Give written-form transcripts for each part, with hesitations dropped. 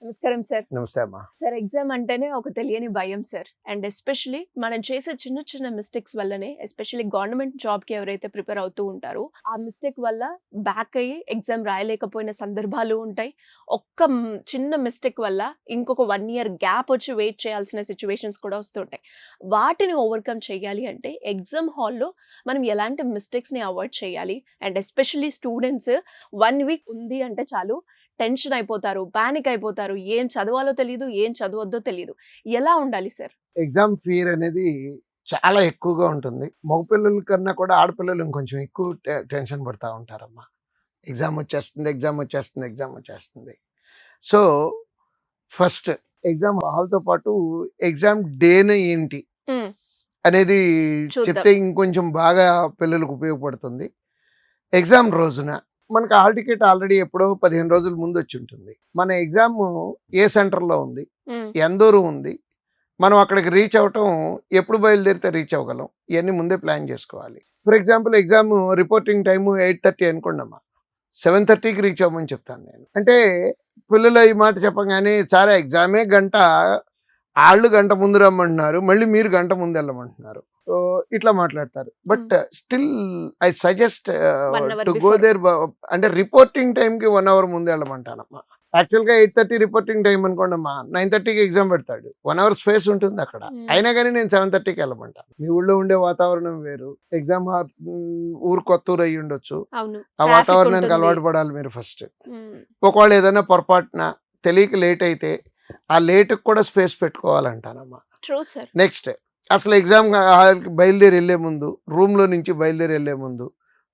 నమస్కారం సార్. నమస్తే అమ్మా. సార్ ఎగ్జామ్ అంటేనే ఒక తెలియని భయం సార్. అండ్ ఎస్పెషల్లీ మనం చేసే చిన్న చిన్న మిస్టేక్స్ వల్లనే ఎస్పెషల్లీ గవర్నమెంట్ జాబ్‌కి ఎవరైతే ప్రిపేర్ అవుతూ ఉంటారో, ఆ మిస్టేక్ వల్ల బ్యాక్ అయ్యి ఎగ్జామ్ రాయలేకపోయిన సందర్భాలు ఉంటాయి. చిన్న మిస్టేక్ వల్ల ఇంకొక 1 ఇయర్ గ్యాప్ వచ్చి వెయిట్ చేయాల్సిన సిట్యుయేషన్స్ కూడా వస్తుంటాయి. వాటిని ఓవర్‌కమ్ చేయాలి అంటే ఎగ్జామ్ హాల్‌లో మనం ఎలాంటి మిస్టేక్స్‌ని అవాయిడ్ చేయాలి? అండ్ ఎస్పెషల్లీ స్టూడెంట్స్ 1 వీక్ ఉంది అంటే చాలు టెన్షన్ అయిపోతారు, పానిక్ అయిపోతారు. ఏం చదవాలో తెలీదు, ఏం చదవద్దో తెలీదు. ఎలా ఉండాలి సార్? ఎగ్జామ్ ఫియర్ అనేది చాలా ఎక్కువగా ఉంటుంది. మగపిల్లల కన్నా కూడా ఆడపిల్లలు ఇంకొంచెం ఎక్కువ టెన్షన్ పడతా ఉంటారమ్మా. ఎగ్జామ్ వచ్చేస్తుంది. సో ఫస్ట్ ఎగ్జామ్ హాల్తో పాటు ఎగ్జామ్ డేని ఏంటి హ్మ్. అనేది చూద్దాం. చెప్తే ఇంకొంచెం బాగా పిల్లలకు ఉపయోగపడుతుంది. ఎగ్జామ్ రోజున మనకు హాల్ టికెట్ ఆల్రెడీ ఎప్పుడో 15 రోజుల ముందు వచ్చి ఉంటుంది. మన ఎగ్జామ్ ఏ సెంటర్లో ఉంది, హ్మ్. ఎంత దూరం ఉంది, మనం అక్కడికి రీచ్ అవ్వటం ఎప్పుడు బయలుదేరితే రీచ్ అవ్వగలం, ఇవన్నీ ముందే ప్లాన్ చేసుకోవాలి. For example exam reporting time 8:30 అనుకోండమ్మా, 7:30కి రీచ్ అవ్వమని చెప్తాను నేను. అంటే పిల్లలు ఈ మాట చెప్పగానే సార్ ఎగ్జామే గంట, వాళ్ళు గంట ముందు రమ్మంటున్నారు, మళ్ళీ మీరు గంట ముందు వెళ్ళమంటున్నారు, ఇట్లా మాట్లాడతారు. But still I suggest 1 hour టు గో before. దేర్. అంటే రిపోర్టింగ్ టైంకి 1 hour ముందు వెళ్ళమంటానమ్మా. యాక్చువల్గా 8:30 రిపోర్టింగ్ టైం అనుకోండమ్మా, 9:30కి ఎగ్జామ్ పెడతాడు. 1 hour స్పేస్ ఉంటుంది అక్కడ. అయినా కానీ నేను 7:30కి వెళ్ళమంటాను. మీ ఊళ్ళో ఉండే వాతావరణం వేరు, ఎగ్జామ్ ఊరు కొత్త ఊరు అయ్యి ఉండొచ్చు. అవును. ఆ ట్రాఫిక్ వాతావరణానికి ఉంటుంది. అలవాటు పడాలి మీరు ఫస్ట్. హ్మ్. ఒకవేళ ఏదైనా పొరపాటున తెలియక లేట్ అయితే ఆ లేట్కి కూడా స్పేస్ పెట్టుకోవాలంటానమ్మా. True sir. నెక్స్ట్ అసలు ఎగ్జామ్ హాల్కి బయలుదేరి వెళ్ళే ముందు, రూమ్లో నుంచి బయలుదేరి వెళ్ళే ముందు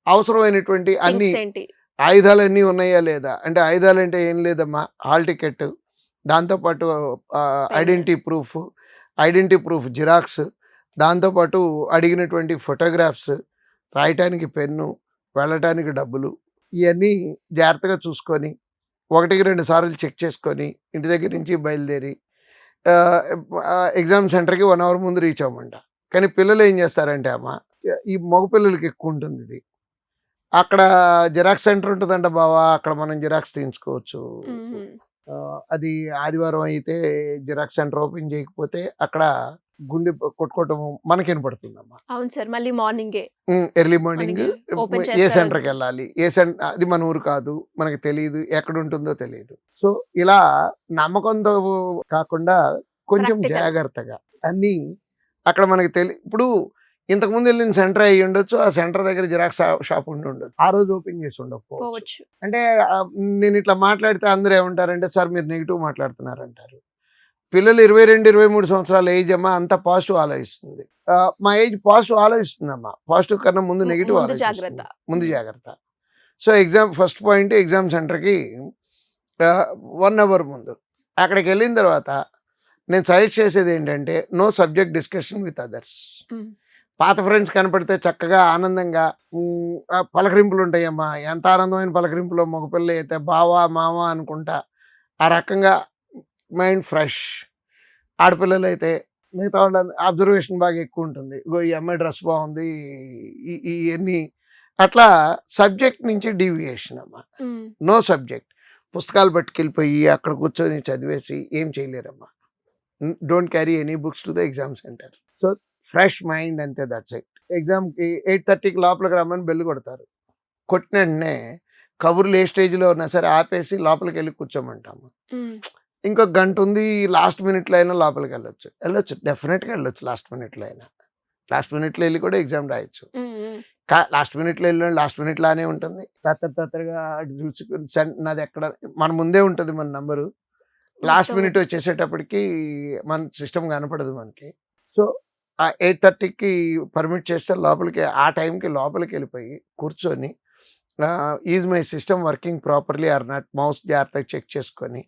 అవసరమైనటువంటి అన్ని థింగ్స్ ఏంటి? ఆయుధాలన్నీ ఉన్నాయా లేదా, అంటే ఆయుధాలు అంటే ఏం లేదమ్మా, హాల్ టికెట్, దాంతోపాటు ఐడెంటిటీ ప్రూఫ్ జిరాక్స్, దాంతోపాటు అడిగినటువంటి ఫోటోగ్రాఫ్స్, రాయటానికి పెన్ను, వెళ్ళటానికి డబ్బులు, ఇవన్నీ జాగ్రత్తగా చూసుకొని 1-2 సార్లు చెక్ చేసుకొని ఇంటి దగ్గర నుంచి బయలుదేరి ఎగ్జామ్ సెంటర్కి 1 hour ముందు రీచ్ అవ్వమంట. కానీ పిల్లలు ఏం చేస్తారంటే అమ్మ, ఈ మగపిల్లలకి ఎక్కువ ఉంటుంది ఇది, అక్కడ జిరాక్స్ సెంటర్ ఉంటుందంట బావా, అక్కడ మనం జిరాక్స్ తీయించుకోవచ్చు. హ్మ్. అది ఆదివారం అయితే జిరాక్స్ సెంటర్ ఓపెన్ చేయకపోతే అక్కడ గుండె కొట్టుకోవటం మనకి వినపడుతుందమ్మా. అవును సార్. మళ్ళీ మార్నింగే ఎర్లీ మార్నింగ్ ఓపెన్ ఏ చేస్తారో సెంటర్కి వెళ్ళాలి, అది మన ఊరు కాదు, మనకి తెలియదు, ఎక్కడ ఉంటుందో తెలియదు. సో ఇలా నమ్మకంతో కాకుండా కొంచెం Practical. జాగ్రత్తగా అన్నీ అక్కడ మనకి ఇప్పుడు ఇంతకుముందు వెళ్ళిన సెంటర్ అయ్యి ఉండొచ్చు, ఆ సెంటర్ దగ్గర జిరాక్స్ షాప్ ఉండి ఉండొచ్చు, ఆ రోజు ఓపెన్ చేసి ఉండకపోవచ్చు. పోవచ్చు. అంటే నేను ఇట్లా మాట్లాడితే అందరూ ఏమంటారంటే సార్ మీరు నెగిటివ్ మాట్లాడుతున్నారంటారు. పిల్లలు 22-23 సంవత్సరాల ఏజ్ అమ్మా, అంత పాజిటివ్ ఆలోచిస్తుంది. మా ఏజ్ పాజిటివ్ ఆలోచిస్తుందమ్మా. పాజిటివ్ కన్నా ముందు నెగిటివ్ ముందు ఆలోచిస్తుంది. జాగ్రత్త. ముందు జాగ్రత్త. So exam first point, exam సెంటర్కి 1 hour ముందు అక్కడికి వెళ్ళిన తర్వాత నేను సజెస్ట్ చేసేది ఏంటంటే no subject discussion with others. Hmm. పాత ఫ్రెండ్స్ కనపడితే చక్కగా ఆనందంగా పలకరింపులు ఉంటాయమ్మా. ఎంత ఆనందమైన పలకరింపులో, మగపిల్ల అయితే బావా మామ అనుకుంటా ఆ రకంగా మైండ్ ఫ్రెష్. ఆడపిల్లలు అయితే మిగతా వాళ్ళ అబ్జర్వేషన్ బాగా ఎక్కువ ఉంటుంది. ఇగో ఈ అమ్మాయి డ్రెస్ బాగుంది, ఇవన్నీ అట్లా సబ్జెక్ట్ నుంచి డీవియేషన్ అమ్మా. హ్మ్. No subject. పుస్తకాలు పట్టుకెళ్ళిపోయి అక్కడ కూర్చొని చదివేసి ఏం చేయలేరమ్మా. Don't carry any books to the exam centre. So fresh mind అంతే, దట్స్ ఇట్. ఎగ్జామ్కి 8:30కి లోపలికి రమ్మని బెల్లు కొడతారు. కొట్టిన వెంటనే కబుర్లు ఏ స్టేజ్లో ఉన్నా సరే ఆపేసి లోపలికి వెళ్ళి కూర్చోమంటాము. హ్మ్. ఇంకొక గంట ఉంది, లాస్ట్ మినిట్లో అయినా లోపలికి వెళ్ళొచ్చు, డెఫినెట్గా వెళ్ళొచ్చు. లాస్ట్ మినిట్లో వెళ్ళి కూడా ఎగ్జామ్ రాయొచ్చు. హ్మ్. లాస్ట్ మినిట్లో వెళ్ళిన లాస్ట్ మినిట్లానే ఉంటుంది. తత్తరగా అటు చూసుకుని నాది ఎక్కడ మన ముందే ఉంటుంది మన నంబరు. లాస్ట్ మినిట్ వచ్చేసేటప్పటికి మన సిస్టమ్ కనపడదు మనకి. సో ఆ 8:30కి పర్మిట్ చేస్తే లోపలికి ఆ టైంకి లోపలికి వెళ్ళిపోయి కూర్చొని is my system working properly are not, mouse జాగ్రత్తగా చెక్ చేసుకొని,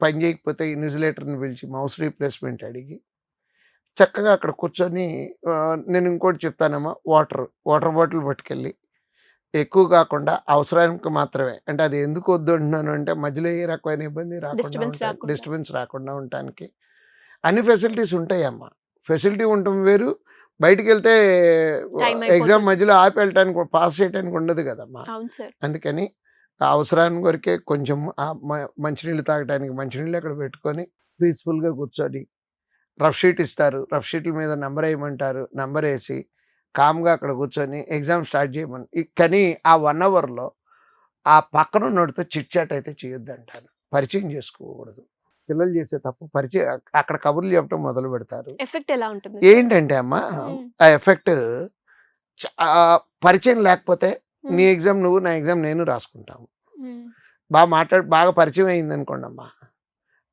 పని చేయకపోతే ఇన్విజిలేటర్ని పిలిచి మౌస్ రీప్లేస్మెంట్ అడిగి చక్కగా అక్కడ కూర్చొని నేను ఇంకోటి చెప్తానమ్మా, వాటర్ బాటిల్ పట్టుకెళ్ళి ఎక్కువ కాకుండా అవసరానికి మాత్రమే. అంటే అది ఎందుకు వద్దు అంటున్నాను అంటే మధ్యలో ఏ రకమైన ఇబ్బంది డిస్టర్బెన్స్ రాకుండా ఉండటానికి అన్ని ఫెసిలిటీస్ ఉంటాయమ్మా. ఫెసిలిటీ ఉండటం వేరు, బయటికి వెళ్తే ఎగ్జామ్ మధ్యలో ఆపి వెళ్ళటానికి, పాస్ చేయడానికి ఉండదు కదమ్మా. అందుకని ఆ అవసరానికి వరకే కొంచెం మంచినీళ్ళు తాగడానికి మంచినీళ్ళు అక్కడ పెట్టుకొని పీస్ఫుల్గా కూర్చొని రఫ్ షీట్ ఇస్తారు, రఫ్ షీట్ల మీద నెంబర్ వేయమంటారు, నెంబర్ వేసి కామ్గా అక్కడ కూర్చొని ఎగ్జామ్ స్టార్ట్ చేయమని. కానీ ఆ 1 అవర్లో ఆ పక్కన ఉన్నోడితో చిట్ చాట్ అయితే చేయొద్దంటాను. పరిచయం చేసుకోకూడదు. పిల్లలు చేసే తప్పు పరిచయం, అక్కడ కబుర్లు చెప్పడం మొదలు పెడతారు. ఎఫెక్ట్ ఎలా ఉంటుంది? ఏంటంటే అమ్మా, ఆ ఎఫెక్ట్ పరిచయం లేకపోతే నీ ఎగ్జామ్ నువ్వు, నా ఎగ్జామ్ నేను రాసుకుంటాము. బాగా పరిచయం అయింది అనుకోండి అమ్మా,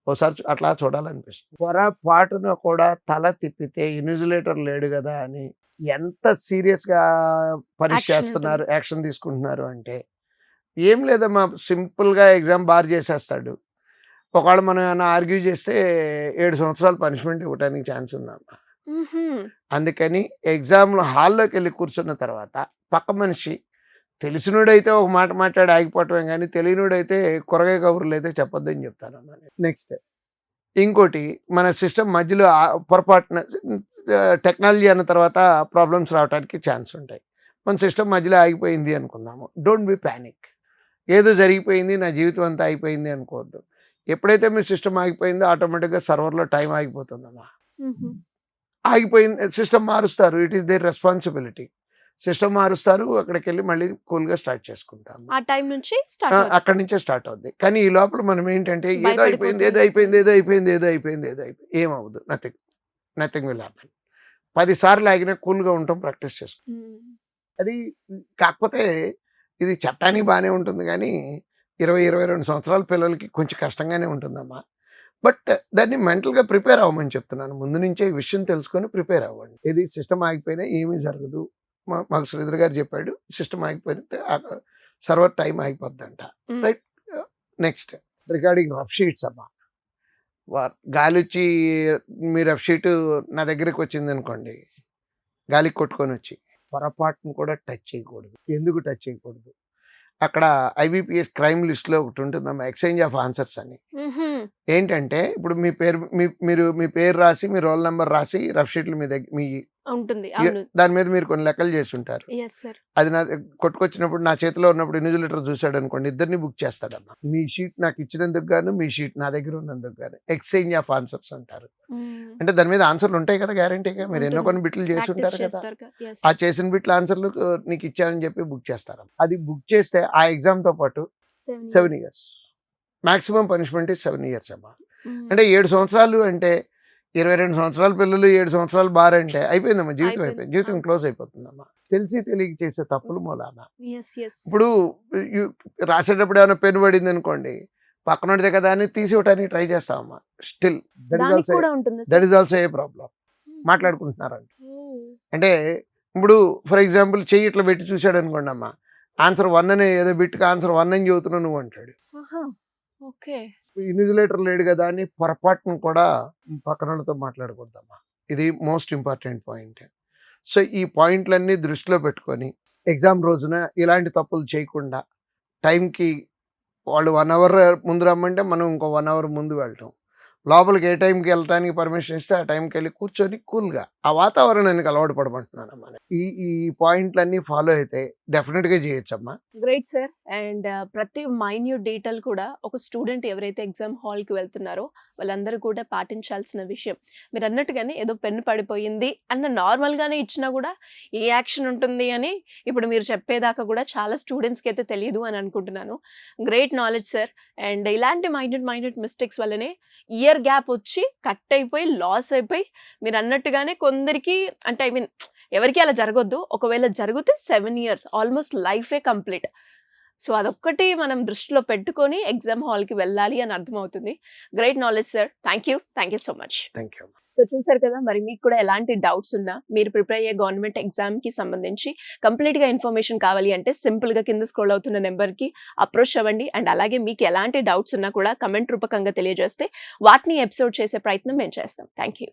ఒకసారి అట్లా చూడాలనిపిస్తుంది. పొరపాటున కూడా తల తిప్పితే ఇన్విజిలేటర్ లేడు కదా అని ఎంత సీరియస్గా పనిష్ చేస్తున్నారు, యాక్షన్ తీసుకుంటున్నారు అంటే ఏం లేదమ్మా, సింపుల్గా ఎగ్జామ్ బార్ చేసేస్తాడు. ఒకవేళ మనం ఏమైనా ఆర్గ్యూ చేస్తే 7 సంవత్సరాలు పనిష్మెంట్ ఇవ్వడానికి ఛాన్స్ ఉందమ్మా. అందుకని ఎగ్జామ్లో హాల్లోకి వెళ్ళి కూర్చున్న తర్వాత పక్క మనిషి తెలిసినోడైతే ఒక మాట మాట్లాడి ఆగిపోవటమే, కానీ తెలియనోడైతే కూరగాయ కబుర్లు అయితే చెప్పొద్దని చెప్తానమ్మా. నెక్స్ట్ ఇంకోటి, మన సిస్టమ్ మధ్యలో పొరపాటున టెక్నాలజీ అన్న తర్వాత ప్రాబ్లమ్స్ రావడానికి ఛాన్స్ ఉంటాయి. మన సిస్టమ్ మధ్యలో ఆగిపోయింది అనుకుందాము, డోంట్ బి ప్యానిక్. ఏదో జరిగిపోయింది, నా జీవితం అంతా అయిపోయింది అనుకోవద్దు. ఎప్పుడైతే మీ సిస్టమ్ ఆగిపోయిందో ఆటోమేటిక్గా సర్వర్లో టైం ఆగిపోతుందమ్మా. ఆగిపోయింది, సిస్టమ్ మారుస్తారు, it is there responsibility. System మారుస్తారు, అక్కడికి వెళ్ళి మళ్ళీ కూల్గా స్టార్ట్ చేసుకుంటాము. ఆ టైం నుంచి అక్కడి నుంచే స్టార్ట్ అవుద్ది. కానీ ఈ లోపల మనం ఏంటంటే ఏదో అయిపోయింది, ఏదో అయిపోయింది, ఏదో అయిపోయింది, ఏదో అయిపోయింది, ఏదో అయిపోయింది, ఏమవుద్దు, నథింగ్ విల్ హ్యాపెన్. 10 సార్లు ఆగినా కూల్గా ఉండటం ప్రాక్టీస్ చేసుకుంటాం. అది కాకపోతే ఇది చట్టానికి బాగానే ఉంటుంది, కానీ 20-22 సంవత్సరాల పిల్లలకి కొంచెం కష్టంగానే ఉంటుందమ్మా. బట్ దాన్ని మెంటల్గా ప్రిపేర్ అవ్వమని చెప్తున్నాను. ముందు నుంచే ఈ విషయం తెలుసుకొని ప్రిపేర్ అవ్వండి. ఇది సిస్టమ్ ఆగిపోయినా ఏమీ జరగదు. మాకు శ్రీధర్ గారు చెప్పాడు, సిస్టమ్ ఆగిపోయితే సర్వర్ టైం ఆగిపోద్దంట. Right. Next regarding rough sheets అమ్మా, గాలి వచ్చి మీ రఫ్ షీట్ నా దగ్గరికి వచ్చింది అనుకోండి, గాలికి కొట్టుకొని వచ్చి పొరపాటును కూడా టచ్ చేయకూడదు. ఎందుకు టచ్ చేయకూడదు? అక్కడ IBPS క్రైమ్ లిస్ట్లో ఒకటి ఉంటుందమ్మా, ఎక్స్చేంజ్ ఆఫ్ ఆన్సర్స్ అని. ఏంటంటే ఇప్పుడు మీ పేరు రాసి, మీ రోల్ నెంబర్ రాసి రఫ్ షీట్లు మీ దగ్గర మీ ఉంటుంది, దాని మీద మీరు కొన్ని లెక్కలు చేసి ఉంటారు. అది నా కొట్టుకొచ్చినప్పుడు నా చేతిలో ఉన్నప్పుడు ఇన్విజిలేటర్ చూసాడు అనుకోండి, ఇద్దరిని బుక్ చేస్తాడమ్మా. మీ షీట్ నాకు ఇచ్చినందుకు గాను, మీ షీట్ నా దగ్గర ఉన్నందుకు గాను ఎక్స్చేంజ్ ఆఫ్ ఆన్సర్స్ అంటారు. అంటే దాని మీద ఆన్సర్లు ఉంటాయి కదా, గ్యారంటీగా. మీరు ఎన్నో కొన్ని బిట్లు చేసి ఉంటారు కదా, ఆ చేసిన బిట్ల ఆన్సర్లు నీకు ఇచ్చానని చెప్పి బుక్ చేస్తారు. అది బుక్ చేస్తే ఆ ఎగ్జామ్తో పాటు 7 years maximum punishment is 7 years అమ్మా. అంటే 7 సంవత్సరాలు అంటే 22 సంవత్సరాల పిల్లలు 7 సంవత్సరాలు బార్ అంటే అయిపోయిందమ్మా, జీవితం అయిపోయింది, జీవితం క్లోజ్ అయిపోతుందమ్మా. తెలిసి తెలియక చేసే తప్పులు మూలాన. ఇప్పుడు రాసేటప్పుడు ఏమైనా పెన్ను పడింది అనుకోండి, పక్కనోడిదే కదా అని తీసి ఇవ్వడానికి ట్రై చేస్తామమ్మా. Still that is also a problem. మాట్లాడుకుంటున్నారంట అంటే, ఇప్పుడు ఫర్ ఎగ్జాంపుల్ చెయ్యి ఇట్లా పెట్టి చూశాడు అనుకోండి అమ్మా, ఆన్సర్ 1 అని ఏదో బిట్కి ఆన్సర్ 1 అని చెబుతున్నావు నువ్వు అంటాడు. ఇన్విజిలేటర్ లేడు కదా అని పొరపాటును కూడా పక్కనతో మాట్లాడకూడదమ్మా. ఇది మోస్ట్ ఇంపార్టెంట్ పాయింట్. సో ఈ పాయింట్లన్నీ దృష్టిలో పెట్టుకొని ఎగ్జామ్ రోజున ఇలాంటి తప్పులు చేయకుండా టైంకి వాళ్ళు 1 hour ముందు రమ్మంటే మనం ఇంకో 1 hour ముందు వెళ్ళటం, లోపలికి ఏ టైంకి వెళ్ళటానికి పర్మిషన్ ఇస్తే ఆ టైంకి వెళ్ళి కూర్చొని కూల్గా ఆ వాతావరణానికి అలవాటు పడమంటున్నానమ్మా. ఈ పాయింట్లన్నీ ఫాలో అయితే డెఫినెట్గా చేయొచ్చమ్మా. Great sir. అండ్ ప్రతి మైన్యూట్ డీటెయిల్ కూడా ఒక స్టూడెంట్ ఎవరైతే ఎగ్జామ్ హాల్కి వెళ్తున్నారో వాళ్ళందరూ కూడా పాటించాల్సిన విషయం. మీరు అన్నట్టుగానే ఏదో పెన్ను పడిపోయింది అన్న నార్మల్గానే ఇచ్చినా కూడా ఏ యాక్షన్ ఉంటుంది అని ఇప్పుడు మీరు చెప్పేదాకా కూడా చాలా స్టూడెంట్స్కి అయితే తెలియదు అని అనుకుంటున్నాను. Great knowledge sir. అండ్ ఇలాంటి మైన్యూట్ మిస్టేక్స్ వల్లనే ఇయర్ గ్యాప్ వచ్చి కట్ అయిపోయి లాస్ అయిపోయి మీరు అన్నట్టుగానే కొందరికి, అంటే ఐ మీన్ ఎవరికి అలా జరగొద్దు, ఒకవేళ జరిగితే 7 years ఆల్మోస్ట్ లైఫే కంప్లీట్. సో అదొక్కటి మనం దృష్టిలో పెట్టుకొని ఎగ్జామ్ హాల్కి వెళ్ళాలి అని అర్థమవుతుంది. Great knowledge sir. Thank you so much. Thank you. So చూసారు కదా, మరి మీకు కూడా ఎలాంటి డౌట్స్ ఉన్నా, మీరు ప్రిపేర్ అయ్యే గవర్నమెంట్ ఎగ్జామ్కి సంబంధించి కంప్లీట్గా ఇన్ఫర్మేషన్ కావాలి అంటే సింపుల్గా కింద స్క్రోల్ అవుతున్న నెంబర్కి అప్రోచ్ అవ్వండి. అండ్ అలాగే మీకు ఎలాంటి డౌట్స్ ఉన్నా కూడా కమెంట్ రూపకంగా తెలియజేస్తే వాటిని ఎపిసోడ్ చేసే ప్రయత్నం మేము చేస్తాం. Thank you.